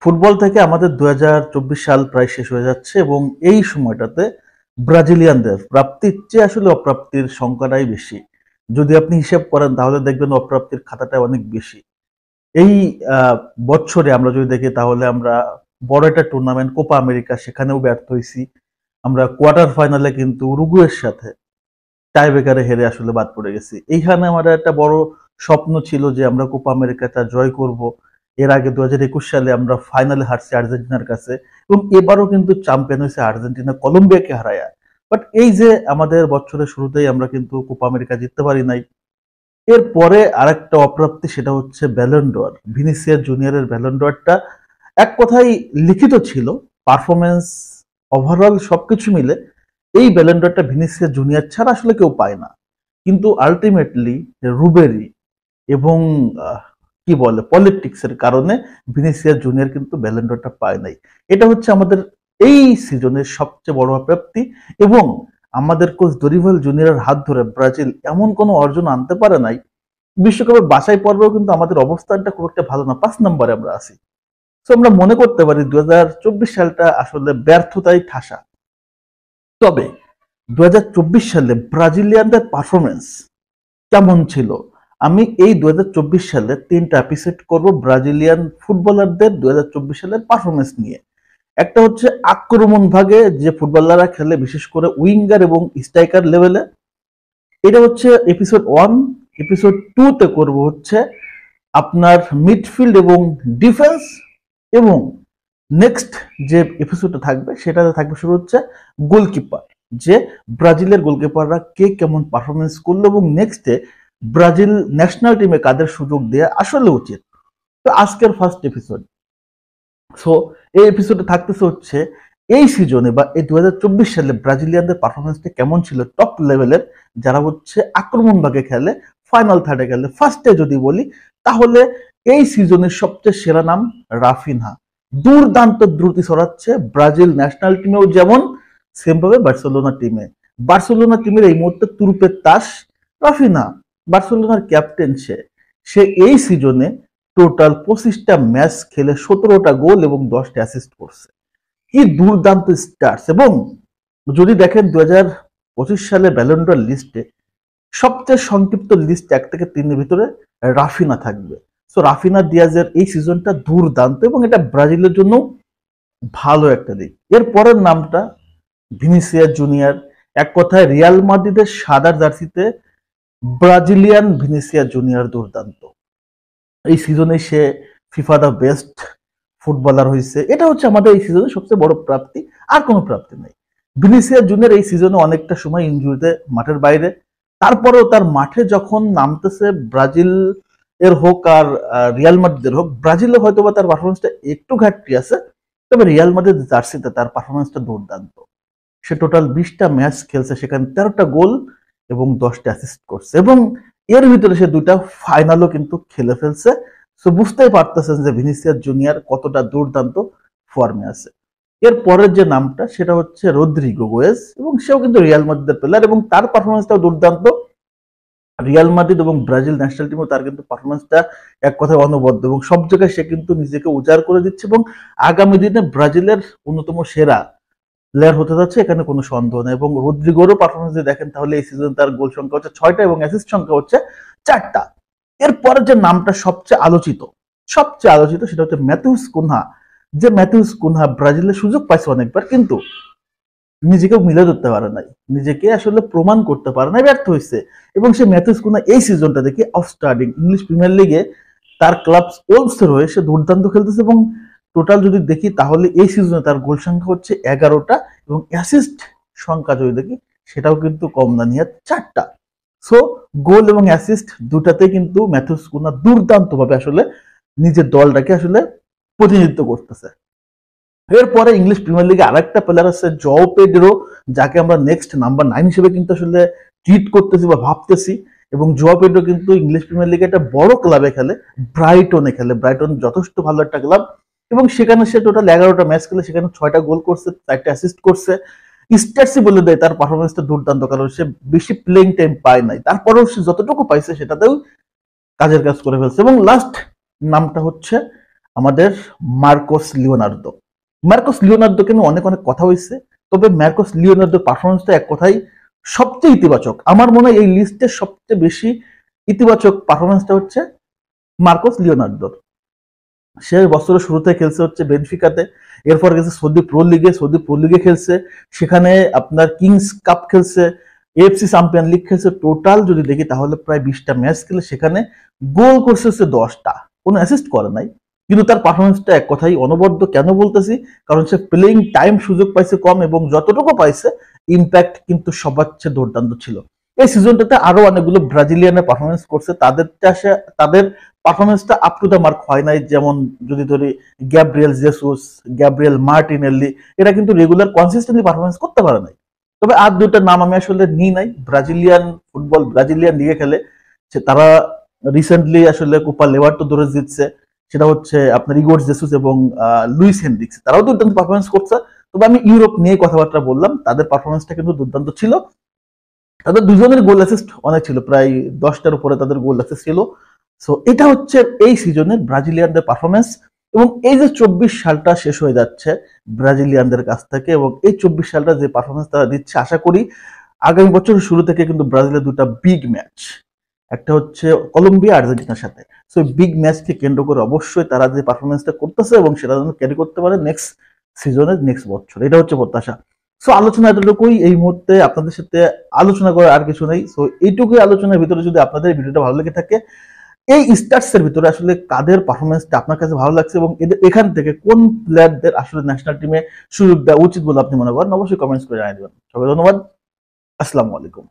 Football থেকে আমাদের ২০২৪ সাল প্রায় শেষ হয়ে যাচ্ছে এবং এই সময়টাতে ব্রাজিলিয়ানদের প্রাপ্তির চেয়ে আসলে অপ্রাপ্তির সংখ্যাটাই বেশি। যদি আপনি হিসেব করেন তাহলে দেখবেন অপ্রাপ্তির খাতাটা অনেক বেশি। এই বছরে আমরা যদি দেখি তাহলে আমরা বড় একটা টুর্নামেন্ট কোপা আমেরিকা সেখানেও ব্যর্থ হইছি। আমরা কোয়ার্টার ফাইনালে কিন্তু উরুগুয়ের সাথে টাই ব্রেকারে হেরে আসলে বাদ পড়ে গেছি। এইখানে আমার একটা বড় স্বপ্ন ছিল যে আমরা কোপা আমেরিকাটা জয় করব। এর আগে ২০২১ সালে আমরা ফাইনালে হারছি আর্জেন্টিনার কাছে এবং এবারও কিন্তু চ্যাম্পিয়ন হয়েছে আর্জেন্টিনা কলম্বিয়াকে হারায়া। বাট এই যে আমাদের বছরের শুরুতেই আমরা কিন্তু কোপা আমেরিকা জিততে পারি নাই। এরপরে আরেকটা অপ্রাপ্তি সেটা হচ্ছে ব্যালন ড'র। ভিনিসিয়াস জুনিয়রের ব্যালন ড'রটা এক কথায় লিখিত ছিল, পারফরম্যান্স ওভারঅল সবকিছু মিলে এই ব্যালন ড'রটা ভিনিসিয়াস জুনিয়র ছাড়া আসলে কেউ পায় না। কিন্তু আলটিমেটলি রুবেরি এবং কি বলে পলিটিক্সের কারণে ভিনিসিয়াস জুনিয়র কিন্তু ব্যালন ড'রটা পায় নাই। এটা হচ্ছে আমাদের এই সিজনের সবচেয়ে বড় অপ্রাপ্তি এবং আমাদের কোচ দরিভাল জুনিয়রের হাত ধরে ব্রাজিল এমন কোনো অর্জন আনতে পারে নাই। বিশ্বকাপের বাছাই পর্বেও কিন্তু আমাদের অবস্থানটা খুব একটা ভালো না, ৫ নম্বরে আমরা আছি। সো আমরা মনে করতে পারি ২০২৪ সালটা আসলে ব্যর্থতায় ঠাসা। তবে ২০২৪ সালে ব্রাজিলিয়ানদের পারফরমেন্স কেমন ছিল? আমি এই ২০২৪ সালে ৩টা এপিসোড করব ব্রাজিলিয়ান ফুটবলারদের ২০২৪ সালের পারফরমেন্স নিয়ে। একটা হচ্ছে আক্রমণ ভাগে যে ফুটবলাররা খেলে, বিশেষ করে উইঙ্গার এবং স্ট্রাইকার লেভেলে, এটা হচ্ছে এপিসোড 1। এপিসোড 2 তে করব হচ্ছে আপনার মিডফিল্ড এবং ডিফেন্স, এবং নেক্সট যে এপিসোডটা থাকবে সেটাতে থাকবে শুরু হচ্ছে গোলকিপার, যে ব্রাজিলের গোলকিপাররা কে কেমন পারফরমেন্স করলো এবং নেক্সটে ব্রাজিল ন্যাশনাল টিমে কাদের সুযোগ দেওয়া আসলে উচিত। তো আজকের ফার্স্ট এপিসোড। সো এই এপিসোডে থাকতেছে হচ্ছে এই সিজনে বা এই ২০২৪ সালে ব্রাজিলিয়ানদের পারফরমেন্সটা কেমন ছিল টপ লেভেলের, যারা হচ্ছে আক্রমণ ভাগে খেলে, ফাইনাল থার্ডে খেলে। ফার্স্টে যদি বলি তাহলে এই সিজনের সবচেয়ে সেরা নাম রাফিনহা। দুর্দান্ত দ্রুতি ছড়াচ্ছে ব্রাজিল ন্যাশনাল টিমেও যেমন, সেমভাবে বার্সেলোনা টিমে। বার্সেলোনা টিমের এই মুহূর্তে তুরুপের তাস রাফিনহা, বার্সেলোনার ক্যাপ্টেন। সে এই সিজনে টোটাল 25টা ম্যাচ খেলে 17টা গোল এবং 10টা অ্যাসিস্ট করছে। কি দুর্দান্ত স্টার্স! এবং যদি দেখেন 2025 সালে ব্যালন ড'র লিস্টে সবচেয়ে সংক্ষিপ্ত লিস্ট 1 থেকে 3 এর ভিতরে রাফিনা থাকবে। সো রাফিনা দিয়াজের এই সিজনটা দুর্দান্ত এবং এটা ব্রাজিলের জন্য ভালো একটা দিক। এর পরের নামটা ভিনিসিয়াস জুনিয়র। এক কথায় রিয়াল মাদ্রিদের সাদা জার্সিতে ব্রাজিলিয়ান ভিনিসিয়াস জুনিয়র দুর্দান্ত। এই সিজনে সে ফিফা দা বেস্ট ফুটবলার হয়েছে। এটা হচ্ছে আমাদের এই সিজনের সবচেয়ে বড় প্রাপ্তি, আর কোনো প্রাপ্তি নেই। ভিনিসিয়াস জুনিয়র এই সিজনে অনেকটা সময় ইনজুরিতে মাঠের বাইরে, তারপরেও তার মাঠে যখন নামতেছে ব্রাজিল এর হোক আর রিয়াল মাদ্রিদের হোক, ব্রাজিলে হয়তো বা তার পারফরমেন্সটা একটু ঘাটতি আছে, তবে রিয়াল মাদ্রিদ জার্সিতে তার পারফরমেন্সটা দুর্দান্ত। সে টোটাল 20টা ম্যাচ খেলছে, সেখানে 13টা গোল এবং 10টা অ্যাসিস্ট করছে এবং এর ভিতরে সে 2টা ফাইনালও কিন্তু খেলে ফেলছে। সো বুঝতেই পারতেছেন যে ভিনিসিয়াস জুনিয়র কতটা দুর্দান্ত ফর্মে আছে। এর পরের যে নামটা সেটা হচ্ছে রদ্রিগো গোয়েজ, এবং সেও কিন্তু রিয়াল মাদ্রিদের প্লেয়ার এবং তার পারফরমেন্সটাও দুর্দান্ত। রিয়াল মাদ্রিদ এবং ব্রাজিল ন্যাশনাল টিমও তার কিন্তু পারফরমেন্সটা এক কথায় অনবদ্য এবং সব জায়গায় সে কিন্তু নিজেকে উজাড় করে দিচ্ছে এবং আগামী দিনে ব্রাজিলের অন্যতম সেরা প্লেয়ার হতে যাচ্ছে, এখানে কোনো সন্দেহ নেই। এবং রদ্রিগোরও পারফরমেন্স যদি দেখেন তাহলে এই সিজনে তার গোল সংখ্যা হচ্ছে 6টা এবং অ্যাসিস্ট সংখ্যা হচ্ছে 4টা। এরপরে যে নামটা সবচেয়ে আলোচিত সেটা হচ্ছে ম্যাথিউস কুনহা। যে ম্যাথিউস কুনহা ব্রাজিলের সুযোগ পাইছে অনেকবার, কিন্তু নিজেকে মিলে ধরতে পারে নাই, নিজেকে আসলে প্রমাণ করতে পারে নাই, ব্যর্থ হয়েছে। এবং সে ম্যাথিউস কুনহা এই সিজনটা দেখি আউটস্ট্যান্ডিং। ইংলিশ প্রিমিয়ার লিগে তার ক্লাব ওলভসের হয়ে সে দুর্দান্ত খেলতেছে এবং টোটাল যদি দেখি তাহলে এই সিজনে তার গোল সংখ্যা হচ্ছে 11টা এবং অ্যাসিস্ট সংখ্যা যদি দেখি সেটাও কিন্তু কম না, নিয়ে 4টা। সো গোল এবং অ্যাসিস্ট দুটাতে কিন্তু ম্যাথিউস কুনহা দুর্দান্ত ভাবে আসলে নিজের দলটাকে আসলে প্রতিনিধিত্ব করতেছে। এরপরে ইংলিশ প্রিমিয়ার লিগে আরেকটা প্লেয়ার আছে জও পেড্রো, যাকে আমরা নেক্সট নাম্বার 9 হিসেবে কিন্তু আসলে ট্রিট করতেছি বা ভাবতেছি। এবং জোয়া পেড্রো কিন্তু ইংলিশ প্রিমিয়ার লিগে একটা বড় ক্লাবে খেলে, ব্রাইটনে খেলে। ব্রাইটন যথেষ্ট ভালো একটা ক্লাব এবং সেখানে সে টোটাল 11টা ম্যাচ খেলে সেখানে 6টা গোল করছে, 4টা অ্যাসিস্ট করছে। স্ট্যাটসই বলে দেয় তার পারফরমেন্সটা দুর্দান্ত, কারণ সে বেশি প্লেইং টাইম পায় নাই, তারপরেও সে যতটুকু পাইছে সেটাতেও কাজের কাজ করে ফেলছে। এবং লাস্ট নামটা হচ্ছে আমাদের মার্কোস লিওনার্দো। মার্কোস লিওনার্দোকে নিয়ে অনেক অনেক কথা হয়েছে, তবে মার্কোস লিওনার্দোর পারফরমেন্সটা এক কথাই সবচেয়ে ইতিবাচক। আমার মনে হয় এই লিস্টের সবচেয়ে বেশি ইতিবাচক পারফরমেন্সটা হচ্ছে মার্কোস লিওনার্দোর। সে বছরের শুরুতে খেলছে হচ্ছে বেনফিকাতে, এরপর গেছে সৌদি প্রো লিগে খেলছে, সেখানে আপনার কিংস কাপ খেলছে, এএফসি চ্যাম্পিয়ন লিগ খেলছে। টোটাল যদি দেখি তাহলে প্রায় 20টা ম্যাচ খেলে সেখানে গোল করছে হচ্ছে 10টা, কোনো অ্যাসিস্ট করে নাই। কিন্তু তার পারফরমেন্সটা এক কথাই অনবদ্য। কেন বলতেছি? কারণ সে প্লেইং টাইম সুযোগ পাইছে কম, এবং যতটুকু পাইছে ইম্প্যাক্ট কিন্তু সবার চেয়ে দুর্দান্ত ছিল। এই সিজনটাতে আরো অনেকগুলো ব্রাজিলিয়ানের পারফরমেন্স করছে, তাদের পারফরমেন্সটা আপ টু দ্য মার্ক হয় নাই। যেমন যদি ধরি গ্যাব্রিয়েল জেসুস, গ্যাব্রিয়েল মার্টিনেল্লি, এরা কিন্তু রেগুলার কনসিস্টেন্টলি পারফরমেন্স করতে পারে নাই। তবে আর দুইটা নাম আমি আসলে নিই নাই, ব্রাজিলিয়ান লিগে খেলে, তারা রিসেন্টলি আসলে কোপা লিবার্টাদোরেস জিতছে, সেটা হচ্ছে আপনার ইগোর জেসুস এবং লুইস হেনরিক্স, তারাও দুর্দান্ত পারফরমেন্স করছে। তবে আমি ইউরোপ নিয়ে কথাবার্তা বললাম, তাদের পারফরমেন্সটা কিন্তু দুর্দান্ত ছিল। তাদের দুজনের গোল অ্যাসিস্ট অনেক ছিল, প্রায় 10টার উপরে তাদের গোল অ্যাসিস্ট ছিল। সো এটা হচ্ছে এই সিজনের ব্রাজিলিয়ানদের পারফরমেন্স। এবং এই যে 24 সালটা শেষ হয়ে যাচ্ছে ব্রাজিলিয়ানদের কাছ থেকে, এবং এই 24 সালটা যে পারফরমেন্স তারা দিচ্ছে, আশা করি আগামী বছরের শুরু থেকে কিন্তু ব্রাজিলের দুটা বিগ ম্যাচ, একটা হচ্ছে কলম্বিয়া আর্জেন্টিনার সাথে, সো বিগ ম্যাচকে কেন্দ্র করে অবশ্যই তারা যে পারফরমেন্সটা করতেছে এবং সেটা যেন ক্যারি করতে পারে নেক্সট সিজনের নেক্সট বছর, এটা হচ্ছে প্রত্যাশা। সো আলোচনা এতটুকুই এই মুহূর্তে, আপনাদের সাথে আলোচনা করার আর কিছু নেই। সো এইটুকুই আলোচনার ভিতরে যদি আপনাদের ভিডিওটা ভালো লেগে থাকে, এই স্টার্স এর ভিতরে আসলে কাদের পারফরমেন্সটা আপনার কাছে ভালো লাগছে এবং এখান থেকে কোন প্লেয়ারদের আসলে ন্যাশনাল টিমে সুযোগ দেওয়া উচিত বলে আপনি মনে করেন, অবশ্যই কমেন্টস করে জানিয়ে দেবেন। সবাই ধন্যবাদ, আসসালামু আলাইকুম।